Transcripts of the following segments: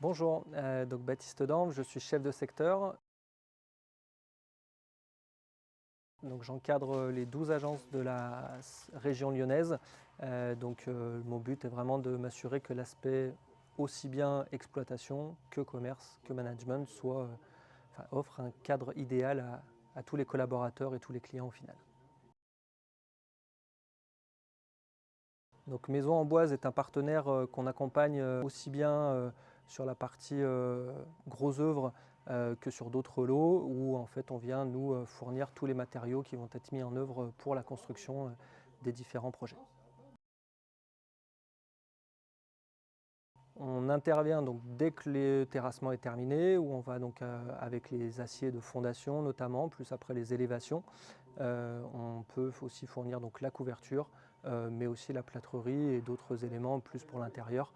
Bonjour, donc Baptiste Damve, je suis chef de secteur. Donc j'encadre les 12 agences de la région lyonnaise. Mon but est vraiment de m'assurer que l'aspect aussi bien exploitation que commerce, que management offre un cadre idéal à tous les collaborateurs et tous les clients au final. Donc Maison Amboise est un partenaire qu'on accompagne aussi bien sur la partie gros œuvres que sur d'autres lots où en fait on vient nous fournir tous les matériaux qui vont être mis en œuvre pour la construction des différents projets. On intervient donc dès que le terrassement est terminé, où on va donc avec les aciers de fondation notamment, plus après les élévations. On peut aussi fournir donc la couverture, mais aussi la plâtrerie et d'autres éléments plus pour l'intérieur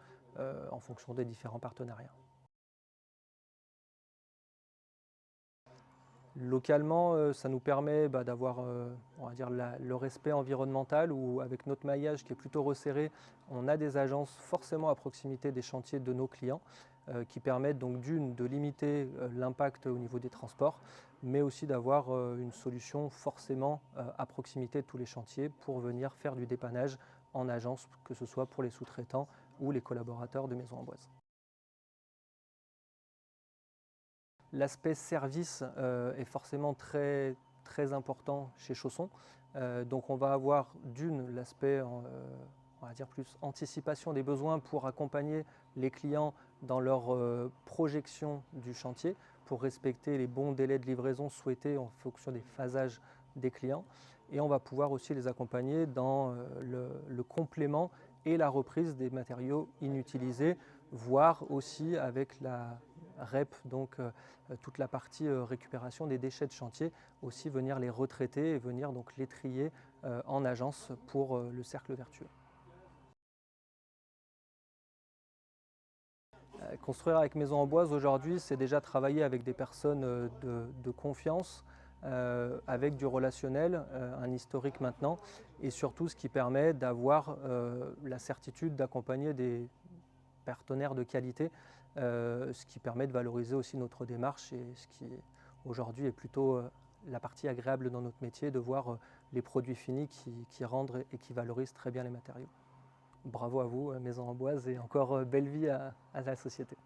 en fonction des différents partenariats. Localement, ça nous permet d'avoir on va dire le respect environnemental où avec notre maillage qui est plutôt resserré, on a des agences forcément à proximité des chantiers de nos clients qui permettent donc d'une de limiter l'impact au niveau des transports, mais aussi d'avoir une solution forcément à proximité de tous les chantiers pour venir faire du dépannage en agence, que ce soit pour les sous-traitants ou les collaborateurs de Maison Amboise. L'aspect service est forcément très important chez Chausson. Donc on va avoir d'une l'aspect on va dire plus anticipation des besoins pour accompagner les clients dans leur projection du chantier pour respecter les bons délais de livraison souhaités en fonction des phasages des clients. Et on va pouvoir aussi les accompagner dans le complément et la reprise des matériaux inutilisés, voire aussi avec la REP, donc toute la partie récupération des déchets de chantier, aussi venir les retraiter et venir donc les trier en agence pour le cercle vertueux. Construire avec Maison Amboise aujourd'hui, c'est déjà travailler avec des personnes de confiance, avec du relationnel, un historique maintenant, et surtout ce qui permet d'avoir la certitude d'accompagner des partenaires de qualité, ce qui permet de valoriser aussi notre démarche et ce qui aujourd'hui est plutôt la partie agréable dans notre métier, de voir les produits finis qui rendent et qui valorisent très bien les matériaux. Bravo à vous, Maison Amboise, et encore belle vie à la société.